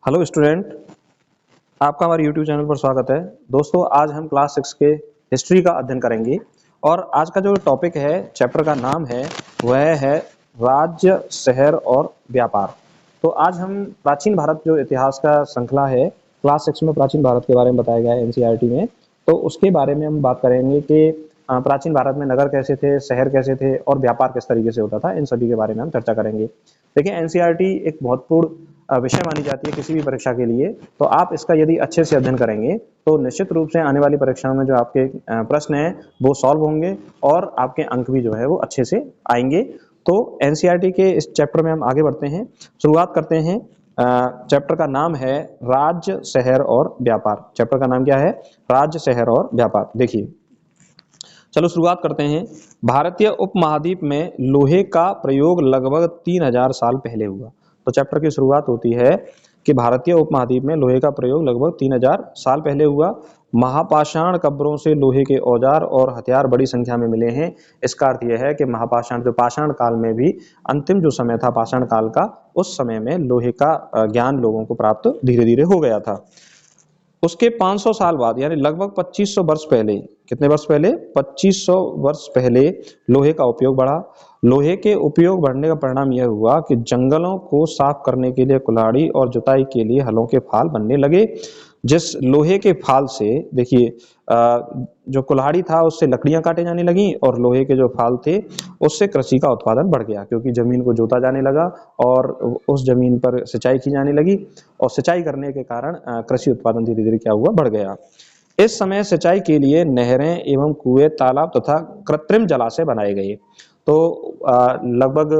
Hello student, आपका हमारे YouTube channel पर स्वागत है। दोस्तों, आज हम क्लास 6 के हिस्ट्री का अध्ययन करेंगे और आज का जो टॉपिक है, चैप्टर का नाम है, वह है राज्य, शहर और व्यापार। तो आज हम प्राचीन भारत जो इतिहास का श्रृंखला है, क्लास 6 में प्राचीन भारत के बारे में बताया गया है एनसीईआरटी में, तो उसके बारे में हम बात करेंगे कि प्राचीन भारत में नगर कैसे थे, शहर कैसे थे और व्यापार किस तरीके से होता था। इन सभी के बारे में हम चर्चा करेंगे। देखिए, एनसीईआरटी एक महत्वपूर्ण विषय मानी जाती है किसी भी परीक्षा के लिए। तो आप इसका यदि अच्छे से अध्ययन करेंगे तो निश्चित रूप से आने वाली परीक्षाओं में जो आपके प्रश्न हैं वो सॉल्व होंगे और आपके अंक भी जो है वो अच्छे से आएंगे। तो एनसीईआरटी के इस चैप्टर में हम आगे बढ़ते हैं, शुरुआत करते हैं। चैप्टर का नाम है राज्य, शहर और व्यापार। चैप्टर का नाम क्या है? राज्य, शहर और व्यापार। देखिए, चलो शुरुआत करते हैं। भारतीय उपमहाद्वीप में लोहे का प्रयोग लगभग 3000 साल पहले हुआ। तो चैप्टर की शुरुआत होती है कि भारतीय उपमहाद्वीप में लोहे का प्रयोग लगभग 3000 साल पहले हुआ। महापाषाण कब्रों से लोहे के औजार और हथियार बड़ी संख्या में मिले हैं। इसका अर्थ यह है कि महापाषाण, जो पाषाण काल में भी अंतिम जो समय था पाषाण काल का, उस समय में लोहे का ज्ञान लोगों को प्राप्त धीरे धीरे हो गया था। उसके 500 साल बाद यानी लगभग 2500 वर्ष पहले, कितने वर्ष पहले? 2500 वर्ष पहले लोहे का उपयोग बढ़ा। लोहे के उपयोग बढ़ने का परिणाम यह हुआ कि जंगलों को साफ करने के लिए कुल्हाड़ी और जुताई के लिए हलों के फाल बनने लगे। जिस लोहे के फाल से, देखिए, जो कुल्हाड़ी था उससे लकड़ियां काटे जाने लगी और लोहे के जो फाल थे उससे कृषि का उत्पादन बढ़ गया, क्योंकि जमीन को जोता जाने लगा और उस जमीन पर सिंचाई की जाने लगी और सिंचाई करने के कारण कृषि उत्पादन धीरे धीरे क्या हुआ? बढ़ गया। इस समय सिंचाई के लिए नहरें एवं कुएं, तालाब तथा कृत्रिम जलाशय बनाए गए। तो लगभग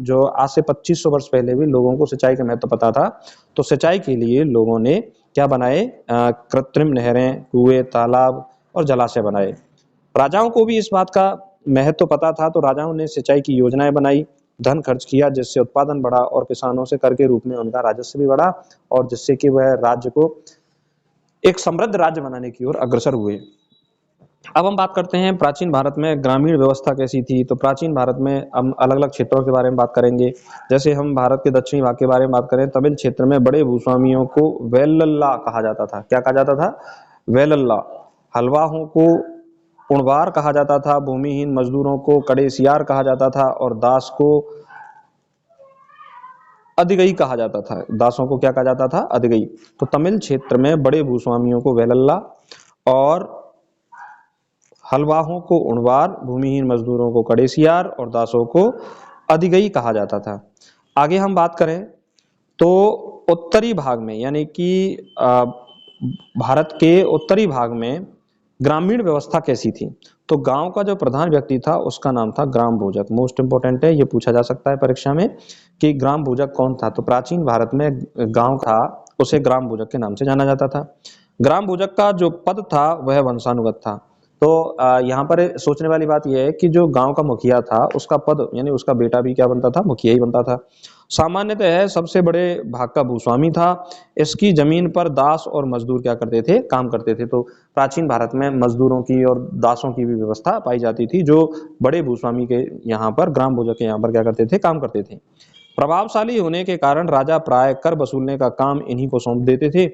जो आज से 2500 वर्ष पहले भी लोगों को सिंचाई का महत्व पता था, तो सिंचाई के लिए लोगों ने क्या बनाए? कृत्रिम नहरें, कुएं, तालाब और जलाशय बनाए। राजाओं को भी इस बात का महत्व पता था, तो राजाओं ने सिंचाई की योजनाएं बनाई, धन खर्च किया, जिससे उत्पादन बढ़ा और किसानों से कर के रूप में उनका राजस्व भी बढ़ा और जिससे कि वह राज्य को एक समृद्ध राज्य बनाने की ओर अग्रसर हुए। अब हम बात करते हैं प्राचीन भारत में ग्रामीण व्यवस्था कैसी थी। तो प्राचीन भारत में हम अलग अलग क्षेत्रों के बारे में बात करेंगे। जैसे हम भारत के दक्षिणी भाग के बारे में बात करें, तमिल क्षेत्र में बड़े भूस्वामियों को वेलल्ला कहा जाता था। क्या कहा जाता था? वेलल्ला। हलवाहों को उणवार कहा जाता था, भूमिहीन मजदूरों को कड़ेसियार कहा जाता था और दास को अधिगई कहा जाता था। दासों को क्या कहा जाता था? अधिगई। तो तमिल क्षेत्र में बड़े भूस्वामियों को वेलल्ला और हलवाहों को उणवार, भूमिहीन मजदूरों को कड़ेसियार और दासों को अधिगई कहा जाता था। आगे हम बात करें तो उत्तरी भाग में, यानी कि भारत के उत्तरी भाग में ग्रामीण व्यवस्था कैसी थी? तो गांव का जो प्रधान व्यक्ति था उसका नाम था ग्राम भोजक। मोस्ट इंपोर्टेंट है, ये पूछा जा सकता है परीक्षा में कि ग्राम भोजक कौन था। तो प्राचीन भारत में गांव था, उसे ग्राम भोजक के नाम से जाना जाता था। ग्राम भोजक का जो पद था वह वंशानुगत था। तो यहाँ पर सोचने वाली बात यह है कि जो गांव का मुखिया था उसका पद, यानी उसका बेटा भी क्या बनता था? मुखिया ही बनता था। सामान्यतः सबसे बड़े भाग का भूस्वामी था। इसकी जमीन पर दास और मजदूर क्या करते थे? काम करते थे। तो प्राचीन भारत में मजदूरों की और दासों की भी व्यवस्था पाई जाती थी, जो बड़े भूस्वामी के यहाँ पर, ग्राम भोजक के यहाँ पर क्या करते थे? काम करते थे। प्रभावशाली होने के कारण राजा प्राय कर वसूलने का काम इन्हीं को सौंप देते थे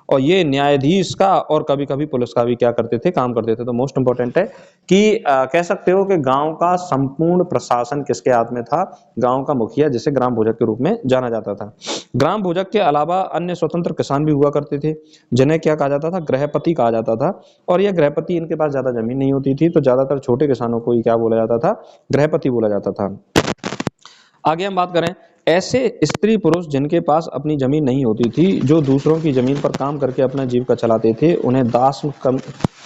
और ये न्यायाधीश का और कभी कभी पुलिस का भी क्या करते थे? काम करते थे। तो मोस्ट इंपोर्टेंट है कि कह सकते हो कि गांव का संपूर्ण प्रशासन किसके हाथ में था? गांव का मुखिया, जिसे ग्राम भोजक के रूप में जाना जाता था। ग्राम भोजक के अलावा अन्य स्वतंत्र किसान भी हुआ करते थे, जिन्हें क्या कहा जाता था? गृहपति कहा जाता था। और यह गृहपति, इनके पास ज्यादा जमीन नहीं होती थी, तो ज्यादातर छोटे किसानों को ही क्या बोला जाता था? गृहपति बोला जाता था। आगे हम बात करें, ऐसे स्त्री पुरुष जिनके पास अपनी जमीन नहीं होती थी, जो दूसरों की जमीन पर काम करके अपना जीविका चलाते थे, उन्हें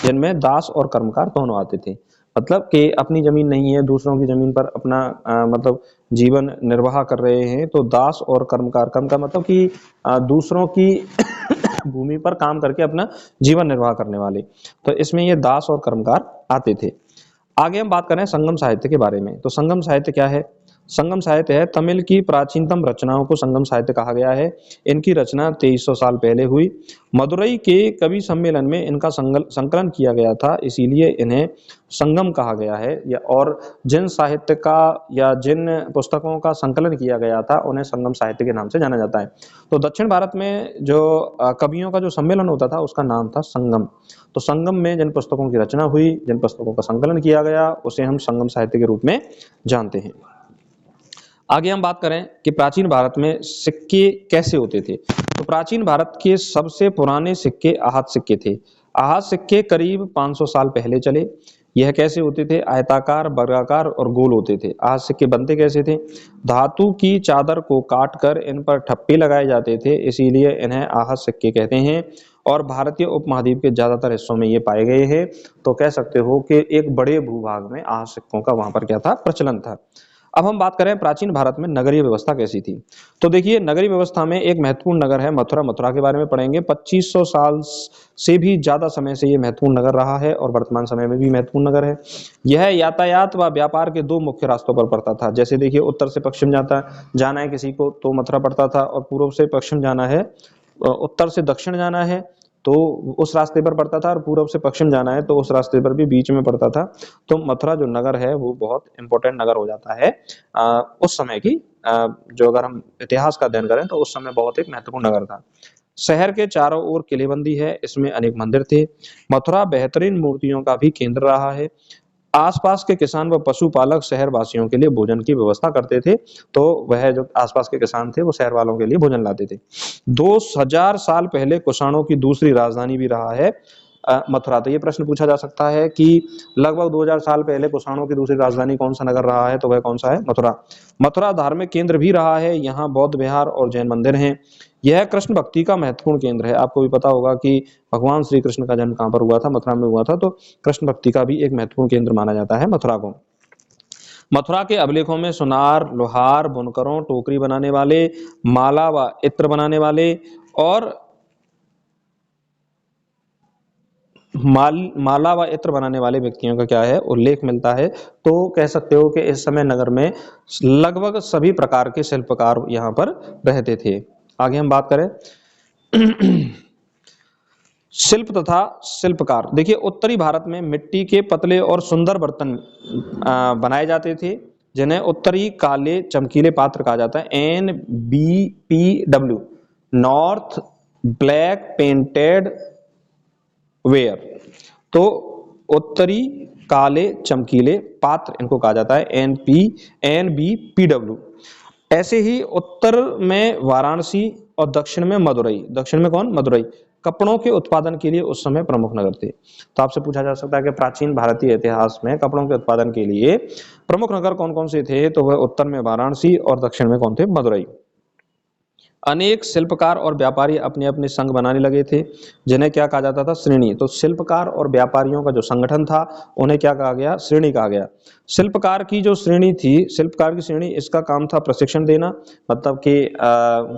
जिनमें दास और कर्मकार दोनों आते थे। मतलब कि अपनी जमीन नहीं है, दूसरों की जमीन पर अपना मतलब जीवन निर्वाह कर रहे हैं, तो दास और कर्मकार। कर्म का मतलब कि दूसरों की भूमि पर काम करके अपना जीवन निर्वाह करने वाले। तो इसमें ये दास और कर्मकार आते थे। आगे हम बात करें संगम साहित्य के बारे में। तो संगम साहित्य क्या है? संगम साहित्य है, तमिल की प्राचीनतम रचनाओं को संगम साहित्य कहा गया है। इनकी रचना 2300 साल पहले हुई। मदुरई के कवि सम्मेलन में इनका संकलन किया गया था, इसीलिए इन्हें संगम कहा गया है। और जिन साहित्य का या जिन पुस्तकों का संकलन किया गया था उन्हें संगम साहित्य के नाम से जाना जाता है। तो दक्षिण भारत में जो कवियों का जो सम्मेलन होता था उसका नाम था संगम। तो संगम में जिन पुस्तकों की रचना हुई, जिन पुस्तकों का संकलन किया गया, उसे हम संगम साहित्य के रूप में जानते हैं। आगे हम बात करें कि प्राचीन भारत में सिक्के कैसे होते थे। तो प्राचीन भारत के सबसे पुराने सिक्के आहत सिक्के थे। आहत सिक्के करीब 500 साल पहले चले। यह कैसे होते थे? आयताकार, वर्गाकार और गोल होते थे। आहत सिक्के बनते कैसे थे? धातु की चादर को काटकर इन पर ठप्पे लगाए जाते थे, इसीलिए इन्हें आहत सिक्के कहते हैं। और भारतीय उपमहाद्वीप के ज्यादातर हिस्सों में ये पाए गए हैं। तो कह सकते हो कि एक बड़े भूभाग में आहत सिक्कों का वहां पर क्या था? प्रचलन था। अब हम बात करें प्राचीन भारत में नगरीय व्यवस्था कैसी थी। तो देखिए, नगरीय व्यवस्था में एक महत्वपूर्ण नगर है मथुरा। मथुरा के बारे में पढ़ेंगे। 2500 साल से भी ज्यादा समय से ये महत्वपूर्ण नगर रहा है और वर्तमान समय में भी महत्वपूर्ण नगर है। यह यातायात व व्यापार के दो मुख्य रास्तों पर पड़ता था। जैसे देखिए, उत्तर से पश्चिम जाना है किसी को तो मथुरा पड़ता था, और पूर्व से पश्चिम जाना है, उत्तर से दक्षिण जाना है तो उस रास्ते पर पड़ता था, और पूर्व से पश्चिम जाना है तो उस रास्ते पर भी बीच में पड़ता था। तो मथुरा जो नगर है वो बहुत इंपॉर्टेंट नगर हो जाता है उस समय की। जो अगर हम इतिहास का अध्ययन करें तो उस समय बहुत एक महत्वपूर्ण नगर था। शहर के चारों ओर किलेबंदी है, इसमें अनेक मंदिर थे। मथुरा बेहतरीन मूर्तियों का भी केंद्र रहा है। आसपास के किसान व पशुपालक शहर वासियों के लिए भोजन की व्यवस्था करते थे। तो वह जो आसपास के किसान थे वो शहर वालों के लिए भोजन लाते थे। 2000 साल पहले कुषाणों की दूसरी राजधानी भी रहा है मथुरा। तो ये प्रश्न पूछा जा सकता है कि लगभग 2000 साल पहले कुषाणों की दूसरी राजधानी कौन सा नगर रहा है, तो वह कौन सा है? मथुरा। मथुरा धार्मिक केंद्र भी रहा है। यहाँ बौद्ध विहार और जैन मंदिर हैं। यह कृष्ण भक्ति का महत्वपूर्ण केंद्र है। आपको भी पता होगा कि भगवान श्री कृष्ण का जन्म कहाँ पर हुआ था? मथुरा में हुआ था। तो कृष्ण भक्ति का भी एक महत्वपूर्ण केंद्र माना जाता है मथुरा को। मथुरा के अभिलेखों में सुनार, लोहार, बुनकरों, टोकरी बनाने वाले, माला व इत्र बनाने वाले और माला व इत्र बनाने वाले व्यक्तियों का क्या है? उल्लेख मिलता है। तो कह सकते हो कि इस समय नगर में लगभग सभी प्रकार के शिल्पकार यहाँ पर रहते थे। आगे हम बात करें शिल्प तथा शिल्पकार। देखिए, उत्तरी भारत में मिट्टी के पतले और सुंदर बर्तन बनाए जाते थे, जिन्हें उत्तरी काले चमकीले पात्र कहा जाता है। NBPW, north black painted ware. तो उत्तरी काले चमकीले पात्र इनको कहा जाता है NBPW। ऐसे ही उत्तर में वाराणसी और दक्षिण में मदुरई। दक्षिण में कौन? मदुरई। कपड़ों के उत्पादन के लिए उस समय प्रमुख नगर थे। तो आपसे पूछा जा सकता है कि प्राचीन भारतीय इतिहास में कपड़ों के उत्पादन के लिए प्रमुख नगर कौन कौन से थे? तो वह उत्तर में वाराणसी और दक्षिण में कौन थे? मदुरई। अनेक शिल्पकार और व्यापारी अपने अपने संघ बनाने लगे थे, जिन्हें क्या कहा जाता था? श्रेणी। तो शिल्पकार और व्यापारियों का जो संगठन था उन्हें क्या कहा गया? श्रेणी कहा गया। शिल्पकार की जो श्रेणी थी, शिल्पकार की श्रेणी, इसका काम था प्रशिक्षण देना, मतलब कि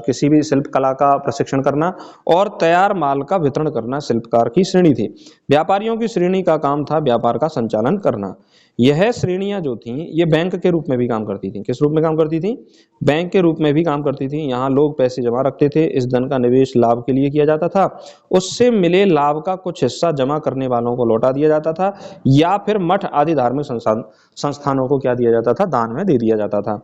किसी भी शिल्प कला का प्रशिक्षण करना और तैयार माल का वितरण करना शिल्पकार की श्रेणी थी। व्यापारियों की श्रेणी का काम था व्यापार का संचालन करना। यह श्रेणियां जो थी ये बैंक के रूप में भी काम करती थी। किस रूप में काम करती थी? बैंक के रूप में भी काम करती थी। यहाँ लोग पैसे जमा रखते थे, इस धन का निवेश लाभ के लिए किया जाता था, उससे मिले लाभ का कुछ हिस्सा जमा करने वालों को लौटा दिया जाता था, या फिर मठ आदि धार्मिक संस्थानों को क्या दिया जाता था? दान में दे दिया जाता था।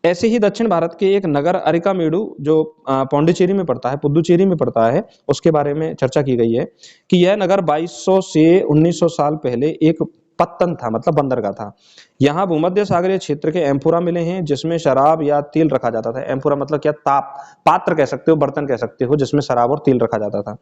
ऐसे ही दक्षिण भारत के एक नगर अरिकामेडु जो पौंडीचेरी में पड़ता है, पुदुचेरी में पड़ता है, उसके बारे में चर्चा की गई है कि यह नगर 2200 से 1900 साल पहले एक पत्तन था, मतलब बंदरगाह था। यहाँ भूमध्य सागरीय क्षेत्र के एम्फोरा मिले हैं, जिसमें शराब या तेल रखा जाता था। एम्फोरा मतलब क्या? पात्र कह सकते हो, बर्तन कह सकते हो, जिसमें शराब और तेल रखा जाता था।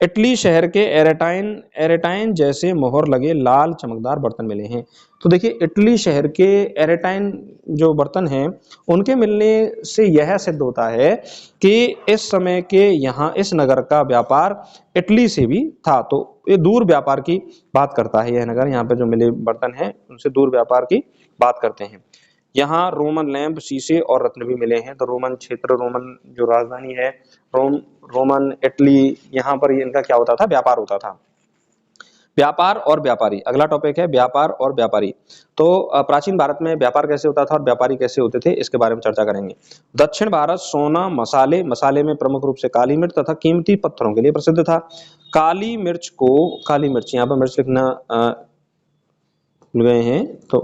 इटली शहर के एरेटाइन जैसे मोहर लगे लाल चमकदार बर्तन मिले हैं। तो देखिए, इटली शहर के एरेटाइन जो बर्तन हैं उनके मिलने से यह सिद्ध होता है कि इस समय के यहाँ इस नगर का व्यापार इटली से भी था। तो ये दूर व्यापार की बात करता है यह नगर। यहाँ पे जो मिले बर्तन हैं उनसे दूर व्यापार की बात करते हैं। यहाँ रोमन लैंप, शीशे और रत्न भी मिले हैं। तो रोमन क्षेत्र, रोमन जो राजधानी है, रोमन इटली, यहाँ पर इनका क्या होता था? व्यापार होता था। व्यापार और व्यापारी, अगला टॉपिक है व्यापार और व्यापारी। तो प्राचीन भारत में व्यापार कैसे होता था और व्यापारी कैसे होते थे, इसके बारे में चर्चा करेंगे। दक्षिण भारत सोना, मसाले, मसाले में प्रमुख रूप से काली मिर्च तथा कीमती पत्थरों के लिए प्रसिद्ध था। काली मिर्च यहाँ पर मिर्च लिखना भूल गए हैं, तो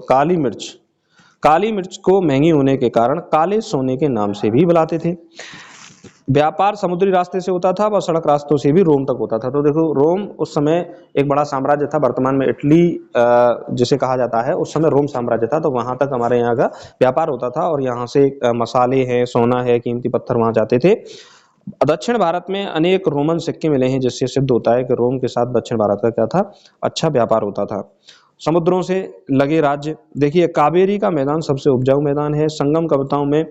काली मिर्च को महंगी होने के कारण काले सोने के नाम से भी बुलाते थे। व्यापार समुद्री रास्ते से होता था और सड़क रास्तों से भी रोम तक होता था। तो देखो, रोम उस समय एक बड़ा साम्राज्य था, वर्तमान में इटली जिसे कहा जाता है, उस समय रोम साम्राज्य था। तो वहां तक हमारे यहाँ का व्यापार होता था और यहाँ से मसाले हैं, सोना है, कीमती पत्थर वहां जाते थे। दक्षिण भारत में अनेक रोमन सिक्के मिले हैं, जिससे सिद्ध होता है कि रोम के साथ दक्षिण भारत का क्या था, अच्छा व्यापार होता था। समुद्रों से लगे राज्य, देखिए कावेरी का मैदान सबसे उपजाऊ मैदान है। संगम कविताओं में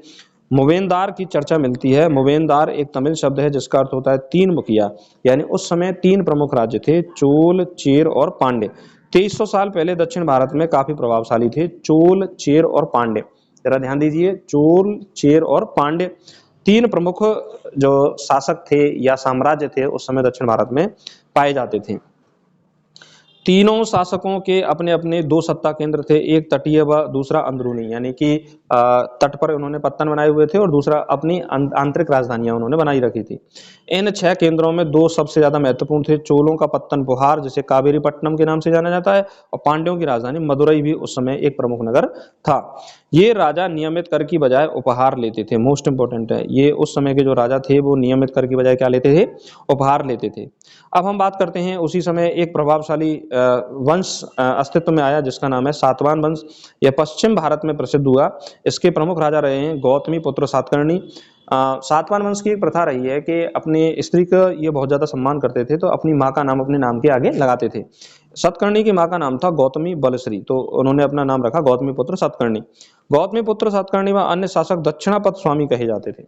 मुवेंदार की चर्चा मिलती है। मुवेंदार एक तमिल शब्द है जिसका अर्थ होता है तीन मुखिया, यानी उस समय तीन प्रमुख राज्य थे, चोल, चेर और पांड्य। 2300 साल पहले दक्षिण भारत में काफी प्रभावशाली थे चोल, चेर और पांड्य। जरा ध्यान दीजिए, चोल, चेर और पांड्य तीन प्रमुख जो शासक थे या साम्राज्य थे उस समय दक्षिण भारत में पाए जाते थे। तीनों शासकों के अपने अपने दो सत्ता केंद्र थे, एक तटीय व दूसरा अंदरूनी, यानी कि तट पर उन्होंने पत्तन बनाए हुए थे और दूसरा अपनी आंतरिक राजधानियां उन्होंने बनाई रखी थी। इन 6 केंद्रों में दो सबसे ज्यादा महत्वपूर्ण थे। चोलों का पत्तन बुहार, जिसे कावेरी पट्टनम के नाम से जाना जाता है, और पांड्यों की राजधानी मदुरई भी उस समय एक प्रमुख नगर था। ये राजा नियमित कर की बजाय उपहार लेते थे। मोस्ट इंपोर्टेंट है, ये उस समय के जो राजा थे वो नियमित कर की बजाय क्या लेते थे, उपहार लेते थे। अब हम बात करते हैं, उसी समय एक प्रभावशाली वंश अस्तित्व में आया जिसका नाम है सातवाहन वंश। यह पश्चिम भारत में प्रसिद्ध हुआ। इसके प्रमुख राजा रहे हैं गौतमी पुत्र सातकर्णी। सातवाहन वंश की एक प्रथा रही है कि अपनी स्त्री का ये बहुत ज्यादा सम्मान करते थे, तो अपनी माँ का नाम अपने नाम के आगे लगाते थे। सातकर्णी की माँ का नाम था गौतमी बलश्री, तो उन्होंने अपना नाम रखा गौतमी पुत्र सातकर्णी। गौतमी पुत्र सातकर्णी व अन्य शासक दक्षिणापथ स्वामी कहे जाते थे।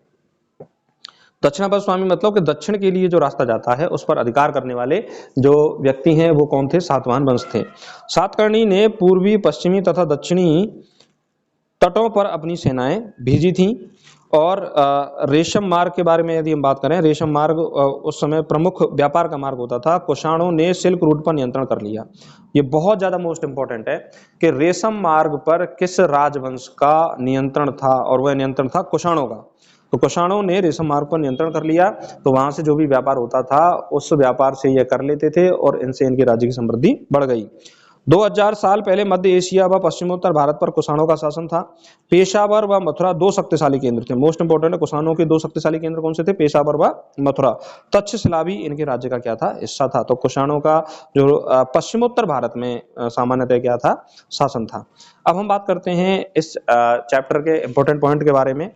दक्षिणापथ स्वामी मतलब कि दक्षिण के लिए जो रास्ता जाता है उस पर अधिकार करने वाले जो व्यक्ति हैं वो कौन थे, सातवाहन वंश थे। सातकर्णी ने पूर्वी, पश्चिमी तथा दक्षिणी तटों पर अपनी सेनाएं भेजी थीं। और रेशम मार्ग के बारे में यदि हम बात करें, रेशम मार्ग उस समय प्रमुख व्यापार का मार्ग होता था। कुषाणों ने सिल्क रूट पर नियंत्रण कर लिया। ये बहुत ज्यादा मोस्ट इंपॉर्टेंट है कि रेशम मार्ग पर किस राजवंश का नियंत्रण था, और वह नियंत्रण था कुषाणों का। तो कुषाणों ने रेशम मार्ग पर नियंत्रण कर लिया, तो वहां से जो भी व्यापार होता था उस व्यापार से ये कर लेते थे और इनसे इनके राज्य की समृद्धि बढ़ गई। 2000 साल पहले मध्य एशिया व पश्चिमोत्तर भारत पर कुषाणों का शासन था। पेशावर व मथुरा दो शक्तिशाली केंद्र थे। मोस्ट इंपोर्टेंट है, कुषाणों के दो शक्तिशाली केंद्र कौन से थे, पेशावर व मथुरा। तक्षशिला भी इनके राज्य का क्या था, हिस्सा था। तो कुषाणों का जो पश्चिमोत्तर भारत में सामान्यतः क्या था, शासन था। अब हम बात करते हैं इस चैप्टर के इंपॉर्टेंट पॉइंट के बारे में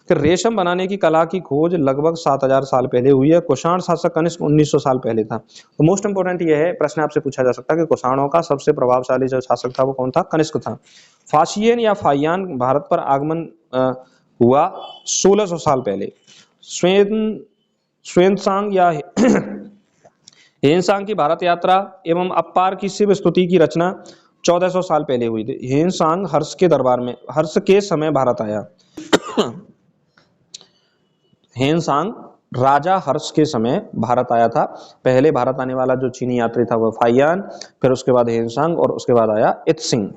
कि रेशम बनाने की कला की खोज लगभग 7000 साल पहले हुई है। कुषाण शासक कनिष्क 1900 साल पहले था। तो मोस्ट इंपोर्टेंट ये है, प्रश्न आपसे पूछा जा सकता है कि कुषाणों का सबसे प्रभावशाली जो शासक था वो कौन था, कनिष्क था। फाशियन या फाइयान भारत पर आगमन हुआ 1600 साल पहले। श्वेनसांग या हेनसांग की भारत यात्रा एवं अपार की शिव स्तुति की रचना 1400 साल पहले हुई थी। हेनसांग हर्ष के दरबार में, हर्ष के समय भारत आया। हेनसांग राजा हर्ष के समय भारत आया था। पहले भारत आने वाला जो चीनी यात्री था वह फाइयान, फिर उसके बाद हेनसांग और उसके बाद आया इत्सिंग।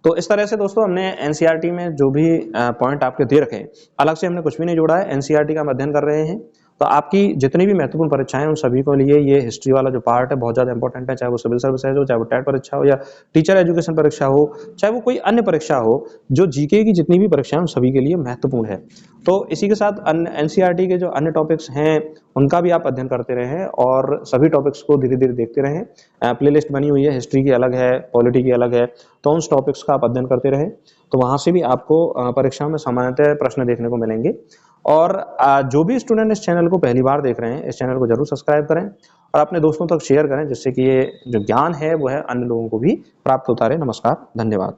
तो इस तरह से दोस्तों हमने एनसीईआरटी में जो भी पॉइंट आपके दे रखे, अलग से हमने कुछ भी नहीं जोड़ा है, एनसीईआरटी का हम अध्ययन कर रहे हैं। तो आपकी जितनी भी महत्वपूर्ण परीक्षाएं उन सभी को लिए ये हिस्ट्री वाला जो पार्ट है बहुत ज्यादा इंपॉर्टेंट है, चाहे वो सिविल सर्विसेज हो, चाहे वो टेट परीक्षा हो, या टीचर एजुकेशन परीक्षा हो, चाहे वो कोई अन्य परीक्षा हो। जो जीके की जितनी भी परीक्षाएं उन सभी के लिए महत्वपूर्ण है। तो इसी के साथ एनसीईआरटी के जो अन्य टॉपिक्स हैं उनका भी आप अध्ययन करते रहें और सभी टॉपिक्स को धीरे धीरे देखते रहें। प्लेलिस्ट बनी हुई है, हिस्ट्री की अलग है, पॉलिटी की अलग है, तो उन टॉपिक्स का आप अध्ययन करते रहें। तो वहां से भी आपको परीक्षाओं में सामान्यतः प्रश्न देखने को मिलेंगे। और जो भी स्टूडेंट इस चैनल को पहली बार देख रहे हैं, इस चैनल को जरूर सब्सक्राइब करें और अपने दोस्तों तक शेयर करें, जिससे कि ये जो ज्ञान है वो है अन्य लोगों को भी प्राप्त होता रहे। नमस्कार, धन्यवाद।